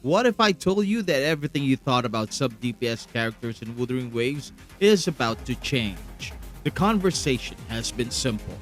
What if I told you that everything you thought about sub-DPS characters in Wuthering Waves is about to change? The conversation has been simple.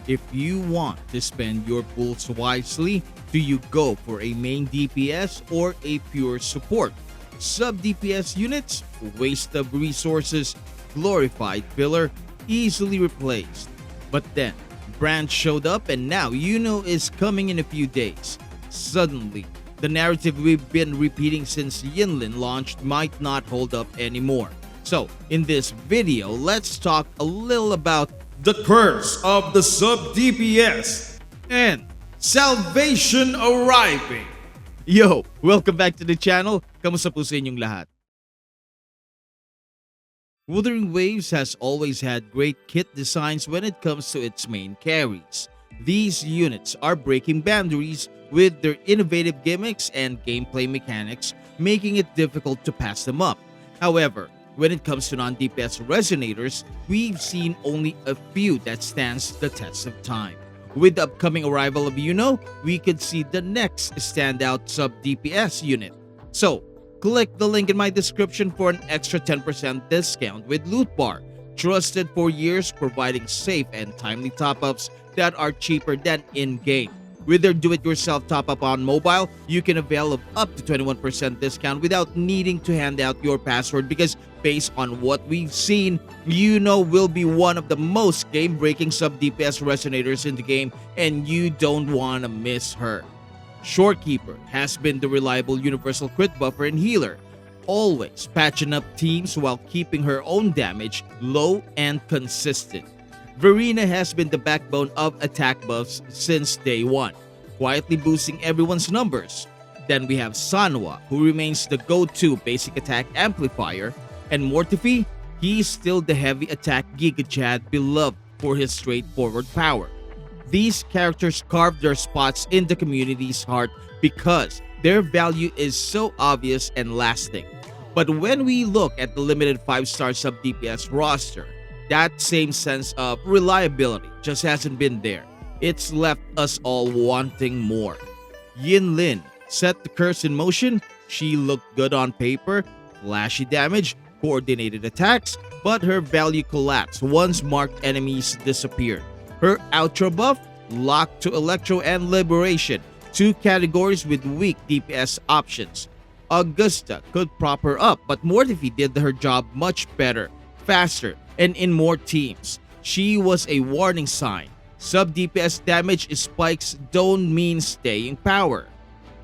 If you want to spend your pools wisely, do you go for a main DPS or a pure support? Sub-DPS units, waste of resources, glorified filler, easily replaced. But then, Brant showed up and now Iuno is coming in a few days. Suddenly, the narrative we've been repeating since Yinlin launched might not hold up anymore. So, in this video, let's talk a little about the curse of the sub-DPS and salvation arriving. Yo, welcome back to the channel. Kamusta po sa inyong lahat? Wuthering Waves has always had great kit designs when it comes to its main carries. These units are breaking boundaries with their innovative gimmicks and gameplay mechanics, making it difficult to pass them up. However, when it comes to non-DPS Resonators, we've seen only a few that stands the test of time. With the upcoming arrival of Iuno, we could see the next standout sub-DPS unit. So, click the link in my description for an extra 10% discount with Loot Bar, trusted for years providing safe and timely top-ups that are cheaper than in-game. With their do-it-yourself top-up on mobile, you can avail of up to 21% discount without needing to hand out your password because based on what we've seen, Iuno will be one of the most game-breaking sub-DPS resonators in the game and you don't want to miss her. Shorekeeper has been the reliable universal crit buffer and healer, always patching up teams while keeping her own damage low and consistent. Verena has been the backbone of attack buffs since day one, quietly boosting everyone's numbers. Then we have Sanhua, who remains the go-to basic attack amplifier, and Mortifi, he's still the heavy attack Giga Chad beloved for his straightforward power. These characters carve their spots in the community's heart because their value is so obvious and lasting. But when we look at the limited 5-star sub-DPS roster, that same sense of reliability just hasn't been there. It's left us all wanting more. Yinlin set the curse in motion. She looked good on paper, flashy damage, coordinated attacks, but her value collapsed once marked enemies disappeared. Her outro buff locked to Electro and Liberation, two categories with weak DPS options. Augusta could prop her up, but Mortifi did her job much better, faster, and in more teams. She was a warning sign. Sub-DPS damage spikes don't mean staying power.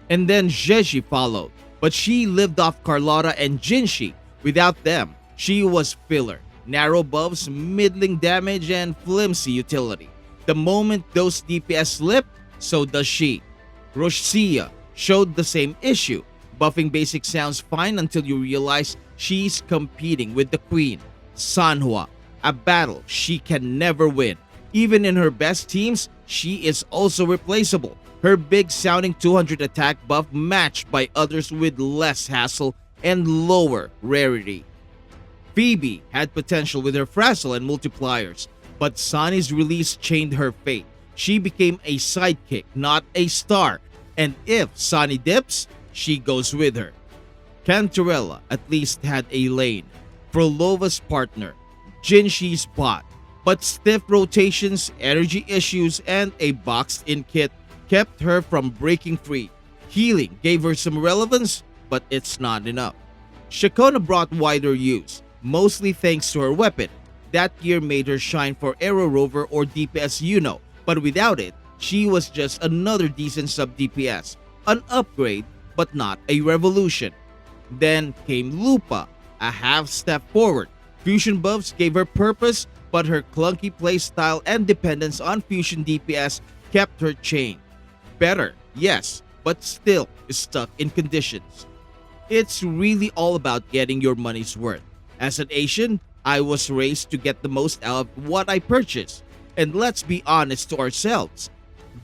And then Zheji followed, but she lived off Carlotta and Jinshi. Without them, she was filler. Narrow buffs, middling damage, and flimsy utility. The moment those DPS slip, so does she. Roccia showed the same issue. Buffing basic sounds fine until you realize she's competing with the queen, Sanhua, a battle she can never win. Even in her best teams, she is also replaceable. Her big sounding 200 attack buff matched by others with less hassle and lower rarity. Phoebe had potential with her frazzle and multipliers, but Zani's release changed her fate. She became a sidekick, not a star, and if Zani dips, she goes with her. Cantarella at least had a lane. Frolova's partner, Jinshi's bot, but stiff rotations, energy issues, and a boxed-in kit kept her from breaking free. Healing gave her some relevance, but it's not enough. Shakona brought wider use, mostly thanks to her weapon. That gear made her shine for Aero Rover or DPS Iuno, but without it, she was just another decent sub-DPS. An upgrade, but not a revolution. Then came Lupa, a half step forward. Fusion buffs gave her purpose, but her clunky playstyle and dependence on fusion DPS kept her chained. Better, yes, but still stuck in conditions. It's really all about getting your money's worth. As an Asian, I was raised to get the most out of what I purchase. And let's be honest to ourselves.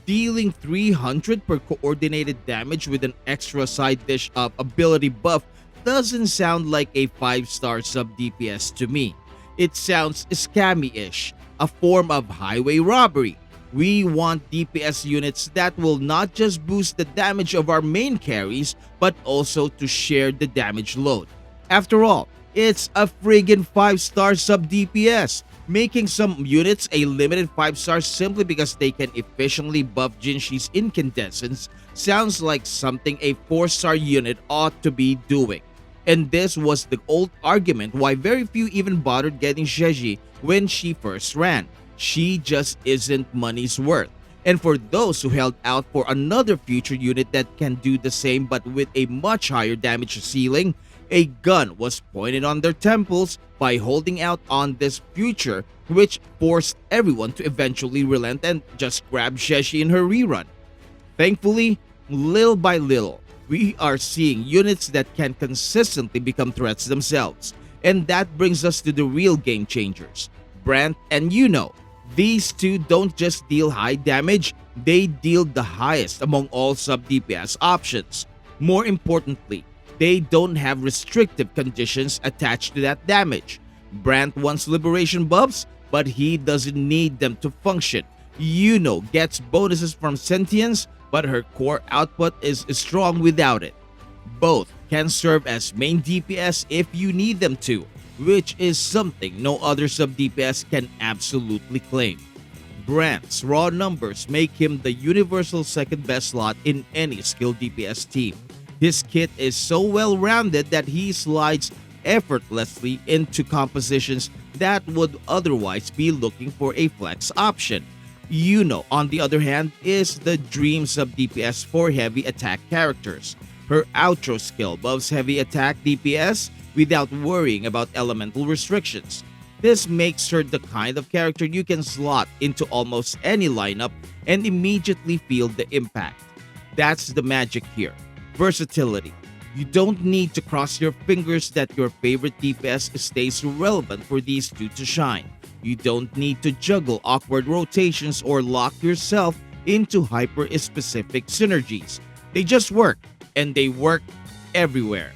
Dealing 300 per coordinated damage with an extra side dish of ability buff doesn't sound like a 5-star sub-DPS to me. It sounds scammy-ish, a form of highway robbery. We want DPS units that will not just boost the damage of our main carries, but also to share the damage load. After all, it's a friggin' 5-star sub-DPS, making some units a limited 5-star simply because they can efficiently buff Jinshi's incandescence sounds like something a 4-star unit ought to be doing. And this was the old argument why very few even bothered getting Sheji when she first ran. She just isn't money's worth. And for those who held out for another future unit that can do the same but with a much higher damage ceiling, a gun was pointed on their temples by holding out on this future, which forced everyone to eventually relent and just grab Sheji in her rerun. Thankfully, little by little, we are seeing units that can consistently become threats themselves. And that brings us to the real game changers, Brant and Iuno. These two don't just deal high damage, they deal the highest among all sub-DPS options. More importantly, they don't have restrictive conditions attached to that damage. Brant wants liberation buffs, but he doesn't need them to function. Iuno gets bonuses from sentience, but her core output is strong without it. Both can serve as main DPS if you need them to, which is something no other sub-DPS can absolutely claim. Brant's raw numbers make him the universal second best slot in any skilled DPS team. His kit is so well-rounded that he slides effortlessly into compositions that would otherwise be looking for a flex option. Iuno, on the other hand, is the dream sub-DPS for heavy attack characters. Her outro skill buffs heavy attack DPS without worrying about elemental restrictions. This makes her the kind of character you can slot into almost any lineup and immediately feel the impact. That's the magic here. Versatility. You don't need to cross your fingers that your favorite DPS stays relevant for these two to shine. You don't need to juggle awkward rotations or lock yourself into hyper-specific synergies. They just work, and they work everywhere.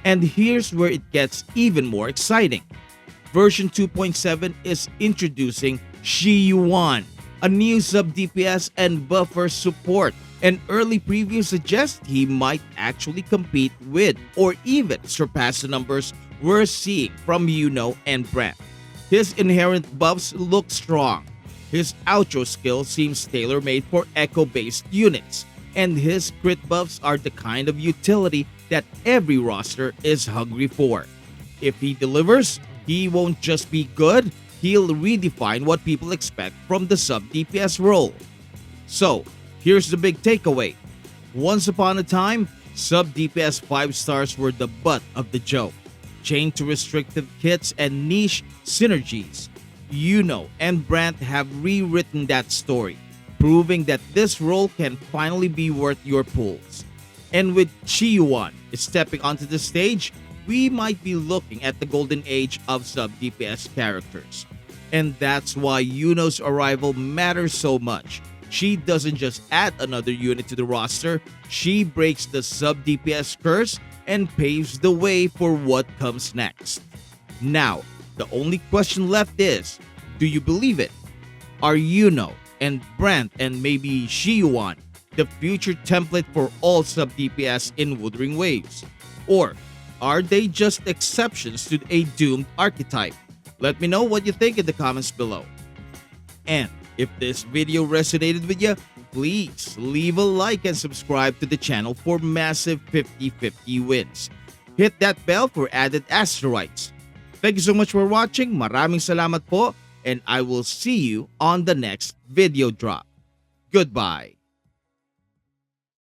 And here's where it gets even more exciting. Version 2.7 is introducing Shiyuan, a new sub-DPS and buffer support. An early preview suggests he might actually compete with or even surpass the numbers we're seeing from Iuno and Brant. His inherent buffs look strong. His outro skill seems tailor-made for echo-based units, and his crit buffs are the kind of utility that every roster is hungry for. If he delivers, he won't just be good, he'll redefine what people expect from the sub-DPS role. So, here's the big takeaway. Once upon a time, sub-DPS 5 stars were the butt of the joke, chained to restrictive kits and niche synergies. Iuno and Brant have rewritten that story, proving that this role can finally be worth your pulls. And with Shiyuan stepping onto the stage, we might be looking at the golden age of sub-DPS characters. And that's why Iuno's arrival matters so much. She doesn't just add another unit to the roster, she breaks the sub-DPS curse and paves the way for what comes next. Now, the only question left is, do you believe it? Are Iuno and Brant and maybe Shiyuan the future template for all sub-DPS in Wuthering Waves? Or are they just exceptions to a doomed archetype? Let me know what you think in the comments below. And if this video resonated with you, please leave a like and subscribe to the channel for massive 50-50 wins. Hit that bell for added asteroids. Thank you so much for watching. Maraming salamat po, and I will see you on the next video drop. Goodbye.